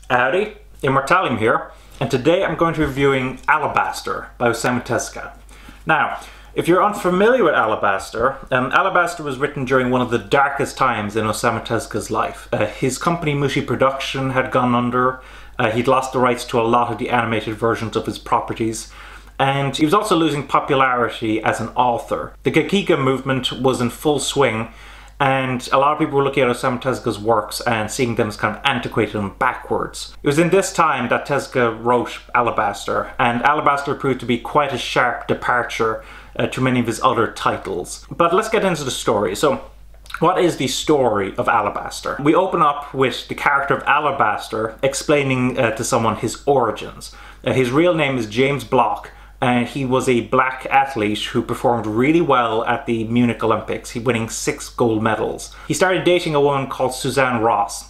Howdy, Immortalium here, and today I'm going to be reviewing Alabaster by Osamu Tezuka. Now, if you're unfamiliar with Alabaster, Alabaster was written during one of the darkest times in Osamu Tezuka's life. His company Mushi Production had gone under, he'd lost the rights to a lot of the animated versions of his properties, and he was also losing popularity as an author. The Gekiga movement was in full swing, and a lot of people were looking at Osamu Tezuka's works and seeing them as kind of antiquated and backwards. It was in this time that Tezuka wrote Alabaster, and Alabaster proved to be quite a sharp departure to many of his other titles. But let's get into the story. So, what is the story of Alabaster? We open up with the character of Alabaster explaining to someone his origins. His real name is James Block, and he was a black athlete who performed really well at the Munich Olympics, winning 6 gold medals. He started dating a woman called Suzanne Ross,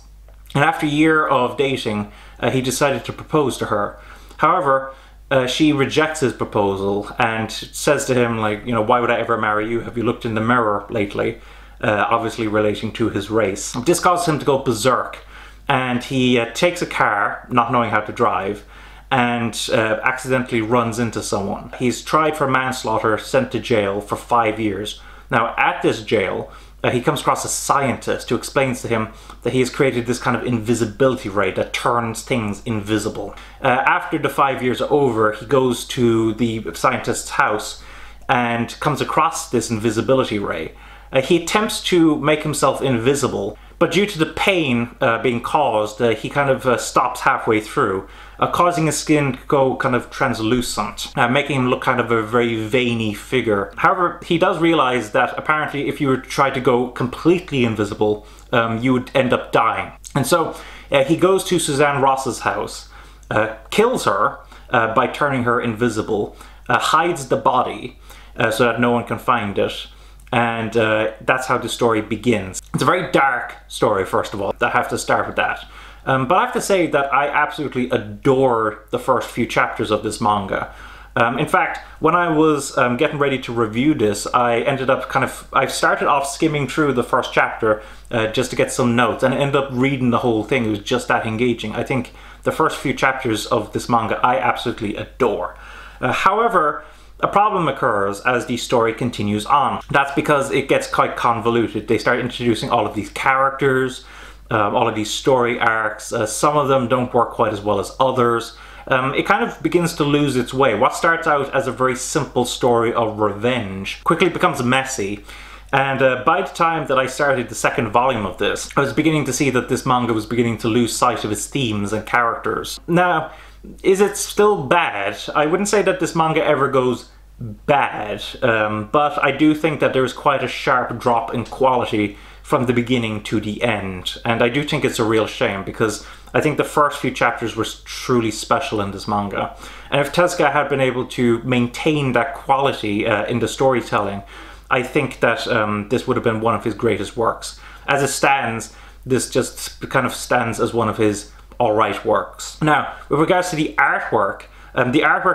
and after a year of dating, he decided to propose to her. However, she rejects his proposal and says to him, like, you know, why would I ever marry you? Have you looked in the mirror lately? Obviously relating to his race. This causes him to go berserk, and he takes a car, not knowing how to drive, and accidentally runs into someone. He's tried for manslaughter, sent to jail for 5 years. Now, at this jail, he comes across a scientist who explains to him that he has created this kind of invisibility ray that turns things invisible. After the 5 years are over, he goes to the scientist's house and comes across this invisibility ray. He attempts to make himself invisible, but due to the pain being caused, he kind of stops halfway through, causing his skin to go kind of translucent, making him look kind of a very veiny figure. However, he does realize that apparently if you were to try to go completely invisible, you would end up dying. And so he goes to Suzanne Ross's house, kills her by turning her invisible, hides the body so that no one can find it, and that's how the story begins. It's a very dark story, first of all. I have to start with that. But I have to say that I absolutely adore the first few chapters of this manga. In fact, when I was getting ready to review this, I ended up I started off skimming through the first chapter just to get some notes, and I ended up reading the whole thing. It was just that engaging. I think the first few chapters of this manga I absolutely adore. However, a problem occurs as the story continues on. That's because it gets quite convoluted. They start introducing all of these characters, all of these story arcs. Some of them don't work quite as well as others. It kind of begins to lose its way. What starts out as a very simple story of revenge quickly becomes messy. And by the time that I started the second volume of this, I was beginning to see that this manga was beginning to lose sight of its themes and characters. Now, is it still bad? I wouldn't say that this manga ever goes bad, but I do think that there is quite a sharp drop in quality from the beginning to the end, and I do think it's a real shame because I think the first few chapters were truly special in this manga. And if Tezuka had been able to maintain that quality in the storytelling, I think that this would have been one of his greatest works. As it stands, this just kind of stands as one of his alright works. Now, with regards to the artwork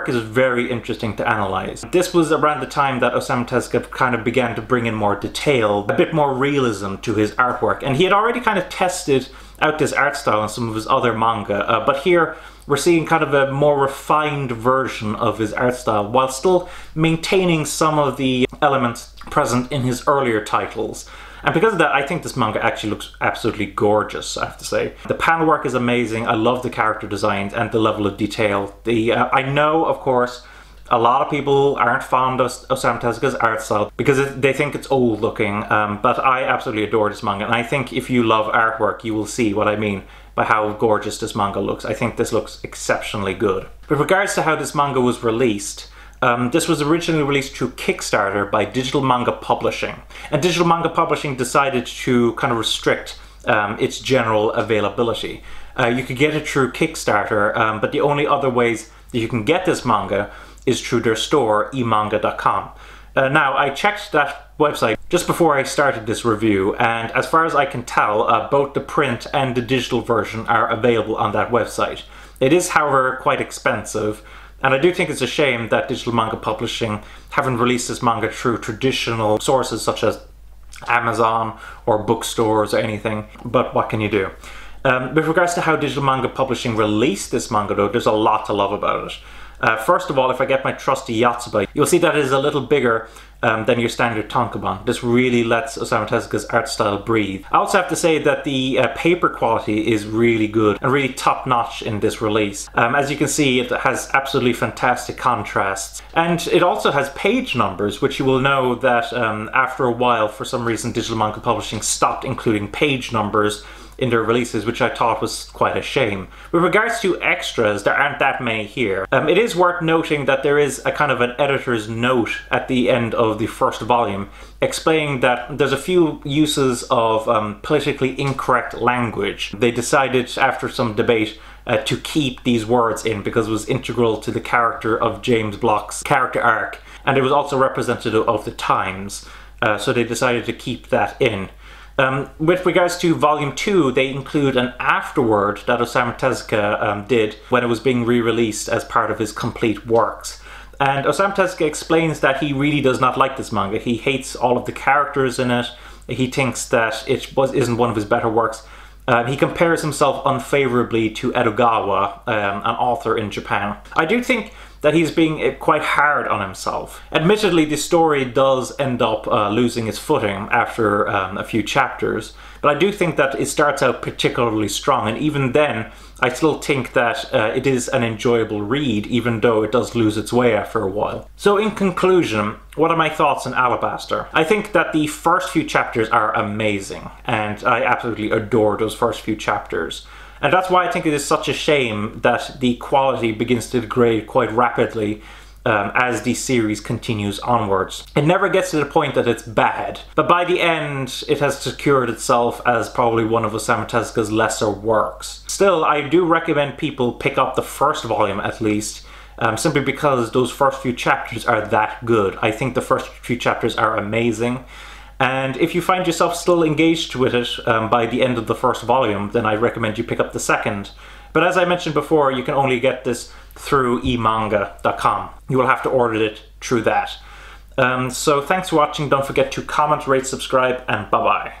is very interesting to analyze. This was around the time that Osamu Tezuka kind of began to bring in more detail, a bit more realism to his artwork, and he had already kind of tested out this art style in some of his other manga, but here we're seeing kind of a more refined version of his art style while still maintaining some of the elements present in his earlier titles. And because of that, I think this manga actually looks absolutely gorgeous, I have to say. The panel work is amazing. I love the character designs and the level of detail. I know, of course, a lot of people aren't fond of Osamu Tezuka's art style because they think it's old looking, but I absolutely adore this manga. And I think if you love artwork, you will see what I mean by how gorgeous this manga looks. I think this looks exceptionally good. With regards to how this manga was released, this was originally released through Kickstarter by Digital Manga Publishing. And Digital Manga Publishing decided to kind of restrict its general availability. You could get it through Kickstarter, but the only other ways that you can get this manga is through their store, emanga.com. Now, I checked that website just before I started this review, and as far as I can tell, both the print and the digital version are available on that website. It is, however, quite expensive, and I do think it's a shame that Digital Manga Publishing haven't released this manga through traditional sources such as Amazon or bookstores or anything, but what can you do? With regards to how digital manga publishing released this manga though, there's a lot to love about it. First of all, if I get my trusty Yotsuba, you'll see that it is a little bigger than your standard tankobon. This really lets Osamu Tezuka's art style breathe. I also have to say that the paper quality is really good and really top-notch in this release. As you can see, it has absolutely fantastic contrasts. And it also has page numbers, which you will know that after a while, for some reason, digital manga publishing stopped including page numbers in their releases, which I thought was quite a shame. With regards to extras, there aren't that many here. It is worth noting that there is a kind of an editor's note at the end of the first volume explaining that there's a few uses of politically incorrect language. They decided after some debate to keep these words in because it was integral to the character of James Block's character arc, and it was also representative of the times, so they decided to keep that in. With regards to Volume 2, they include an afterword that Osamu Tezuka did when it was being re-released as part of his complete works. And Osamu Tezuka explains that he really does not like this manga. He hates all of the characters in it. He thinks that it isn't one of his better works. He compares himself unfavorably to Edogawa, an author in Japan. I do think that he's being quite hard on himself. Admittedly, the story does end up losing its footing after a few chapters, but I do think that it starts out particularly strong, and even then, I still think that it is an enjoyable read, even though it does lose its way after a while. So in conclusion, what are my thoughts on Alabaster? I think that the first few chapters are amazing, and I absolutely adore those first few chapters. And that's why I think it is such a shame that the quality begins to degrade quite rapidly as the series continues onwards. It never gets to the point that it's bad, but by the end it has secured itself as probably one of Osamu Tezuka's lesser works. Still, I do recommend people pick up the first volume at least, simply because those first few chapters are that good. I think the first few chapters are amazing. And if you find yourself still engaged with it by the end of the first volume, then I recommend you pick up the second. But as I mentioned before, you can only get this through emanga.com. You will have to order it through that. So thanks for watching. Don't forget to comment, rate, subscribe, and bye-bye.